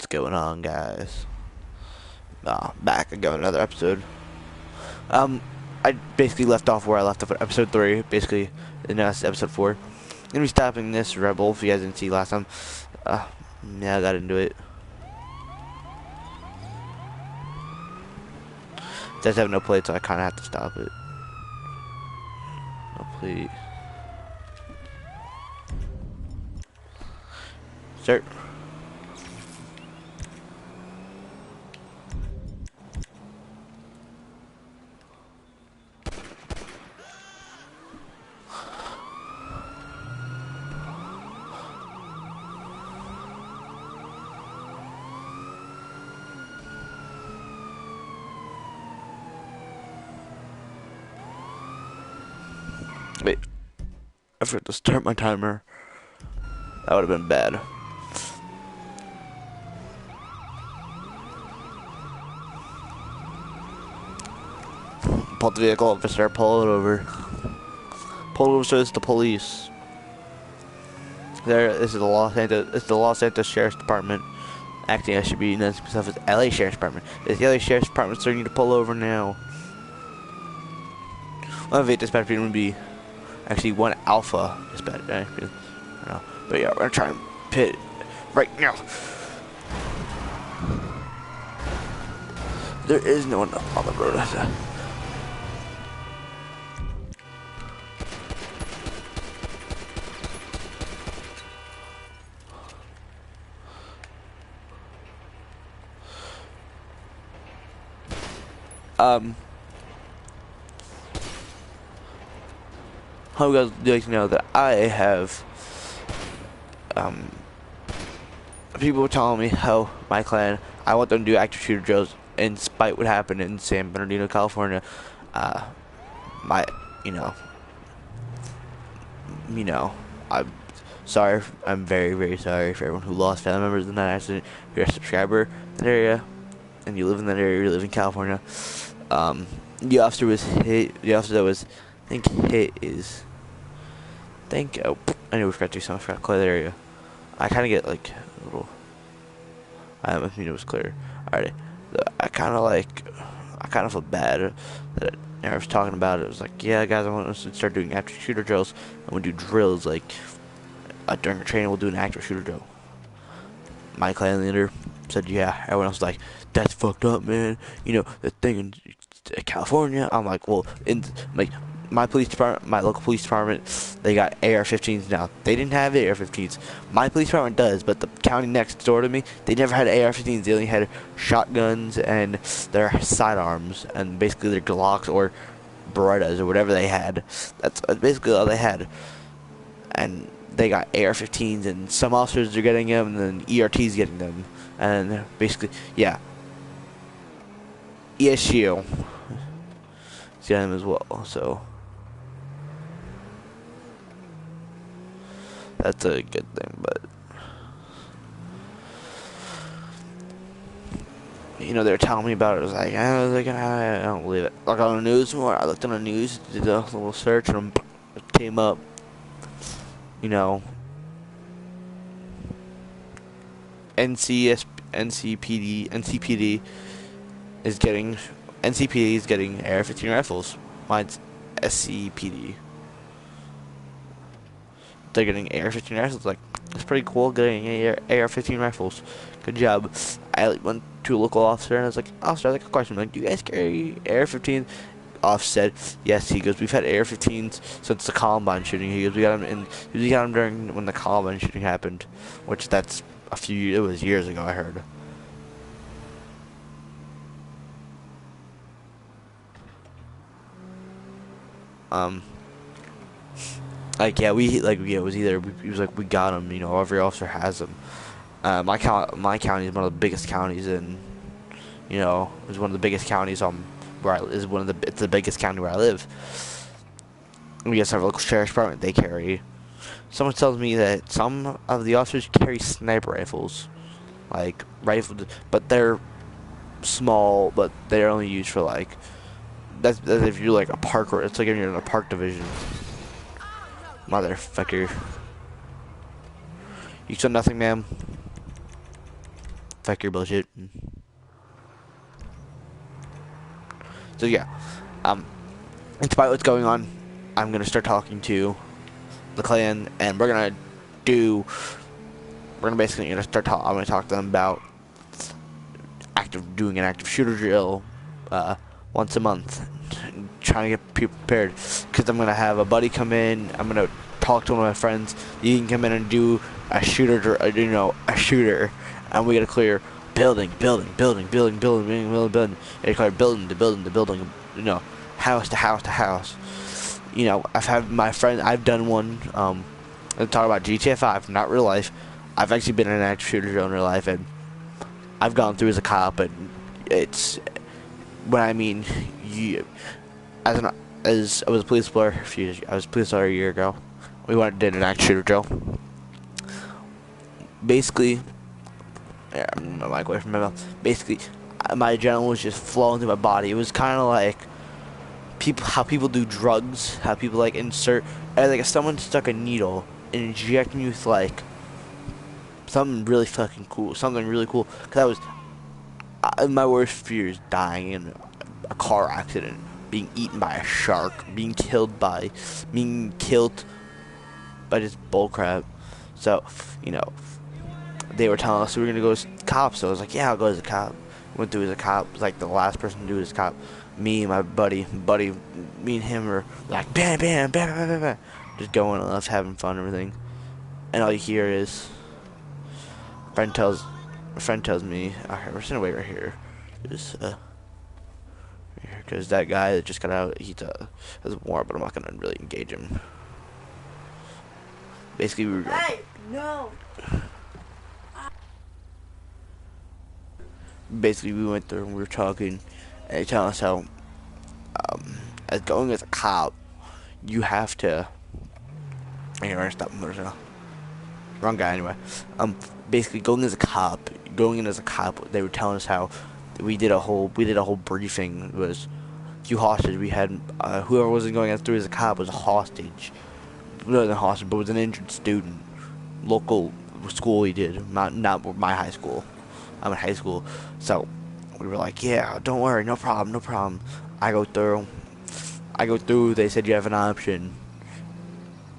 What's going on, guys? Back again, another episode. I basically left off where I left off at episode 3, basically, and now it's episode 4. Gonna be stopping this Rebel, if you guys didn't see last time. Yeah, I got into it. It does have no plate, so I kinda have to stop it. No plate. Start. Wait, I forgot to start my timer. That would have been bad. Pull the vehicle officer, pull it over. Pull it over so it's the police. This is the Los Santos Sheriff's Department. Acting, I should be announcing myself as LA Sheriff's Department. It's the LA Sheriff's Department, so you need to pull over now. One of 8 dispatch people would be actually 1 alpha dispatch. I don't know. But yeah, we're gonna try and pit right now. There is no one on the road. How you guys like to know that I have people were telling me how my clan, I want them to do active shooter drills in spite what happened in San Bernardino, California. My you know, I'm sorry, I'm very, very sorry for everyone who lost family members in that accident. If you're a subscriber in that area and you live in that area, you live in California. The officer was hit. The officer that was, I think, hit is. Oh, I know we forgot to do something. I forgot to clear the area. I kind of get like a little. I mean, it was clear. Alright, I kind of feel bad that I was talking about it. It was like, yeah, guys, I want us to start doing active shooter drills. And we'll do drills like during a training. We'll do an active shooter drill. My clan leader said, yeah. Everyone else was like, that's fucked up, man. You know, the thing in California. I'm like, well, my police department, my local police department, they got AR-15s now. They didn't have AR-15s. My police department does, but the county next door to me, they never had AR-15s. They only had shotguns and their sidearms, and basically their Glocks or Berettas or whatever they had. That's basically all they had. And they got AR-15s, and some officers are getting them, and then ERT's getting them. And basically, yeah. ESU is getting them as well, so that's a good thing, but you know, they were telling me about it. I was like, I don't believe it. Look on the news more. I looked on the news, did a little search, and it came up. You know, NCPD is getting AR-15 rifles. Mine's SCPD. They're getting AR-15 rifles. Like, it's pretty cool getting AR-15 rifles. Good job. I went to a local officer and I was like, officer, I have a question. I'm like, do you guys carry AR-15? Officer said, yes. He goes, we've had AR-15s since the Columbine shooting. He goes, we got them during when the Columbine shooting happened, which that's it was years ago, I heard. It was either he was like, we got him, you know, every officer has them. My county is one of the biggest counties in, you know, it's one of the biggest counties it's the biggest county where I live. We got several local sheriff's department, they carry. Someone tells me that some of the officers carry sniper rifles, like rifles, but they're small, but they're only used for like that's if you're like a park, or it's like if you're in a park division. Motherfucker. You said nothing, ma'am. fuck your bullshit. So yeah, despite what's going on, I'm gonna start talking to the clan, and we're gonna basically start talk. I'm gonna talk to them about doing an active shooter drill, once a month, trying to get people prepared. Because I'm gonna have a buddy come in. I'm gonna talk to one of my friends. You can come in and do a shooter, a shooter, and we gotta clear building, building. And clear building to building to building, house to house to house. I've had my friend. I've done one. I'm talking about GTA 5, not real life. I've actually been in an active shooter drill in real life, and I've gone through as a cop, and it's when I mean you as I was a police officer a few years ago. I was a police officer a year ago. We went and did an active shooter drill. Basically, I'm my mic away from my mouth. Basically, my adrenaline was just flowing through my body. It was kind of like how people do drugs, how people like insert, like if someone stuck a needle and injected me with like something really fucking cool, something really cool. Cause my worst fear is dying in a car accident, being eaten by a shark, being killed by just bullcrap. So, they were telling us we were gonna go as cops. So I was like, yeah, I'll go as a cop. Went through as a cop. Was like the last person to do it as a cop. Me and my buddy, me and him were like bam, bam, bam, bam, bam, bam, just going off, having fun and everything. And all you hear is a friend tells me, we're sitting away right here. Because that guy that just got out, he has more, but I'm not gonna really engage him. Basically, we were going. Hey, no. Basically, we went there and we were talking, and they telling us how, as going as a cop, you have to. Anyway, we're gonna stop the motorcycle. Wrong guy, anyway. Basically, going in as a cop, they were telling us how we did a whole briefing. It was a few hostages. We had whoever wasn't going through as a cop was a hostage. It wasn't a hostage, but was an injured student. Local school he did, not my high school. I'm in high school, so we were like, yeah, don't worry, no problem. I go through. They said you have an option.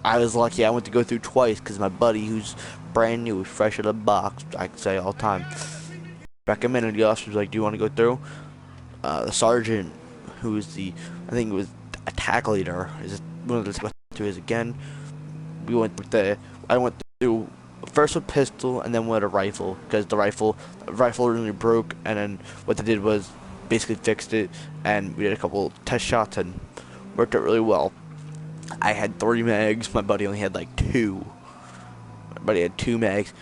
I was lucky. I went to go through twice because my buddy, who's brand new, fresh out of the box, I can say all the time, recommended. The officer was like, do you want to go through? The sergeant, who was I think it was attack leader, is one of the go through is again. I went through first with pistol and then with a rifle, because the rifle really broke, and then what they did was basically fixed it, and we did a couple test shots and worked out really well. I had 3 mags. My buddy only had like 2. My buddy had 2 mags.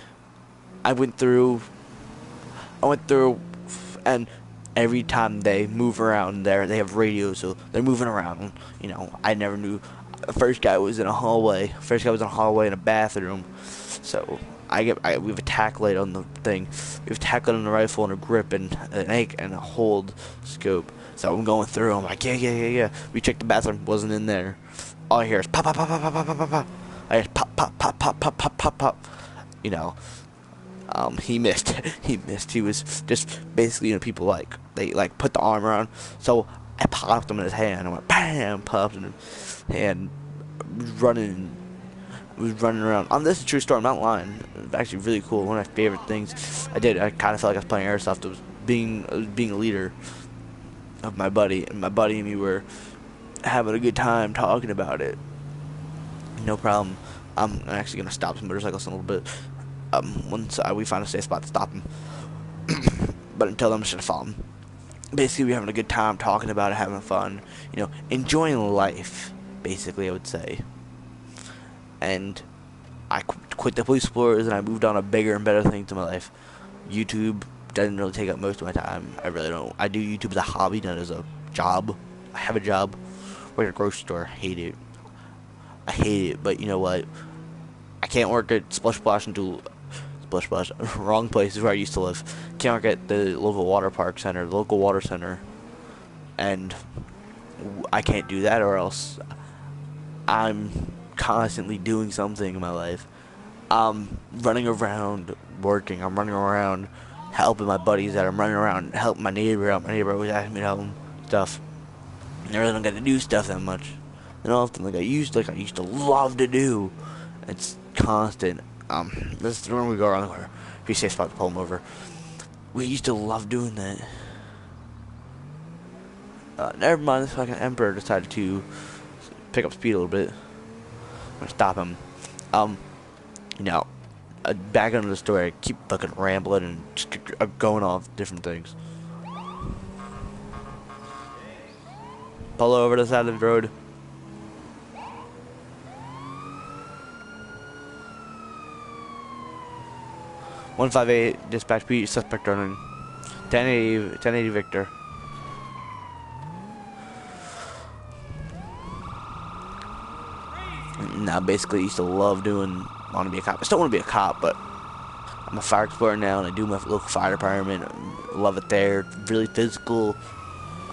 I went through, and every time they move around there, they have radios, so they're moving around. I never knew. The first guy was in a hallway. In a bathroom. So we have a tack light on the thing. We have a tack light on the rifle and a grip and a hold scope. So I'm going through. I'm like, yeah. We checked the bathroom. Wasn't in there. All I hear is pop, pop, pop, pop, pop, pop, pop, pop. I hear pop, pop, pop, pop, pop, pop, pop, pop. He missed. He was just basically, people they put the arm around. So I popped him in his hand. I went bam, popped in his hand. Was running around. This is a true story. I'm not lying. It was actually really cool. One of my favorite things I did. I kind of felt like I was playing airsoft. It was being a leader of my buddy, and my buddy and me were having a good time talking about it. No problem. I'm actually gonna stop some motorcycles in a little bit. Once we find a safe spot to stop them. But until then, I'm just gonna follow them. Basically, we're having a good time talking about it, having fun. Enjoying life. Basically, I would say. And I quit the police force and I moved on to bigger and better things in my life. YouTube doesn't really take up most of my time. I really don't. I do YouTube as a hobby, not as a job. I have a job. Work at a grocery store. I hate it, but you know what? I can't work at Splish Splash, wrong place is where I used to live. Can't work at the local water center, and I can't do that, or else I'm constantly doing something in my life. I'm running around working. I'm running around helping my buddies that I'm running around, helping my neighbor out. My neighbor always asking me to help him stuff. And I really don't get to do stuff that much. And often, like I used to love to do. It's constant. This is when we go around the corner. If you say spot to pull him over. We used to love doing that. Never mind, this fucking Emperor decided to pick up speed a little bit. I'm gonna stop him. You know, back into the story, I keep fucking rambling and just going off different things. Pull over to the side of the road. (158) dispatch beat suspect running. 1080 Victor. Now, basically, I used to love want to be a cop. I still want to be a cop, but I'm a fire explorer now, and I do my local fire department. I love it there. Really physical.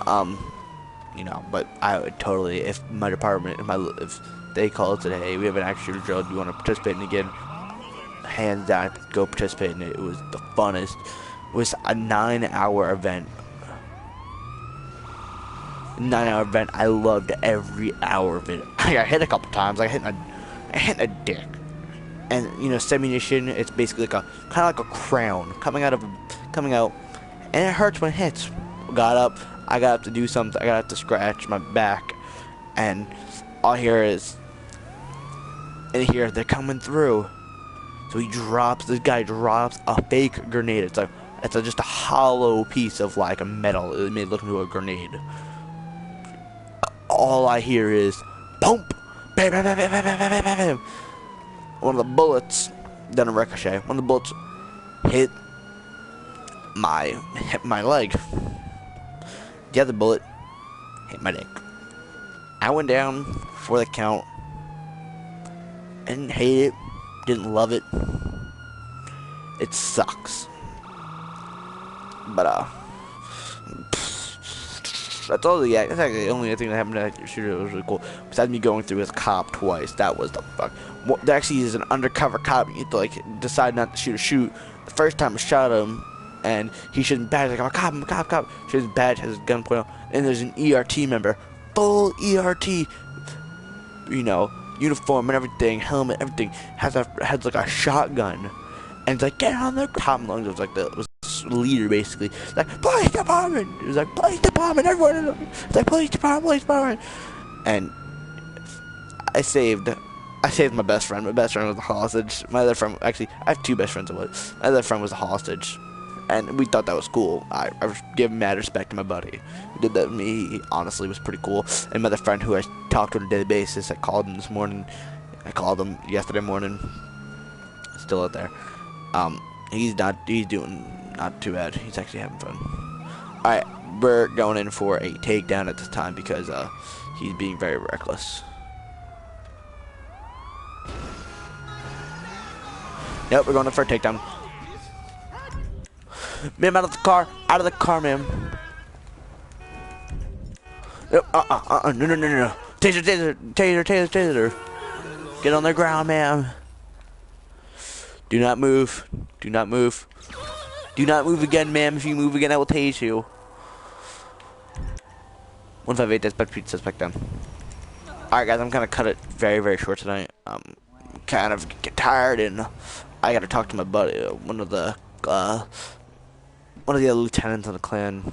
You know, but I would totally, if my department, if they call it today, we have an active shooter drill, do you want to participate in it again? Hands down, go participate in it. It was the funnest. It was a 9-hour event. 9-hour event. I loved every hour of it. I got hit a couple times. I hit a dick. And you know, semi-munition. It's basically like kind of like a crown coming out, and it hurts when it hits. Got up. I got up to do something. I got up to scratch my back, and all I hear is, they're coming through. So this guy drops a fake grenade. It's just a hollow piece of like a metal. It made it look into a grenade. All I hear is, boom, bam, bam, bam, bam, bam, bam, bam, bam. One of the bullets, then a ricochet. One of the bullets hit my leg. The other bullet hit my dick. I went down for the count. I didn't hate it. Didn't love it. It sucks. But that's all the that's actually the only thing that happened to that shooter that was really cool. Besides me going through as a cop twice, that was the fuck. There actually is an undercover cop. You have to like decide not to shoot. The first time I shot him, and he shouldn't badge like I'm a cop. Should his badge has his gun point out, and there's an ERT member, full ERT, you know, uniform and everything, helmet, everything, has like a shotgun, and it's like get on the top lungs. It was like the leader basically, like police department. It was like police department. Everyone, it's like police department, and I saved my best friend. My best friend was a hostage. My other friend, actually, I have two best friends. My other friend was a hostage, and we thought that was cool. I was giving mad respect to my buddy who did that with me. He honestly was pretty cool. And my other friend who I talked to on a daily basis, I called him this morning. I called him yesterday morning. Still out there. He's doing not too bad. He's actually having fun. Alright, we're going in for a takedown at this time because he's being very reckless. Nope, we're going in for a takedown. Ma'am, out of the car, ma'am. Nope, no. Taser. Get on the ground, ma'am. Do not move. Do not move again, ma'am. If you move again, I will tase you. 158, dispatch suspect down. Alright, guys, I'm gonna cut it very, very short tonight. Kind of get tired, and I gotta talk to my buddy, one of the other lieutenants in the clan,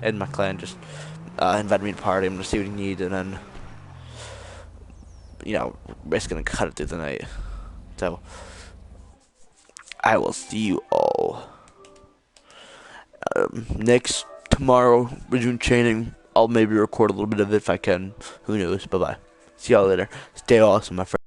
in my clan, just invited me to party. I'm gonna see what he needs, and then, you know, we're just gonna cut it through the night. So, I will see you all tomorrow. We're doing training. I'll maybe record a little bit of it if I can. Who knows? Bye bye. See y'all later. Stay awesome, my friend.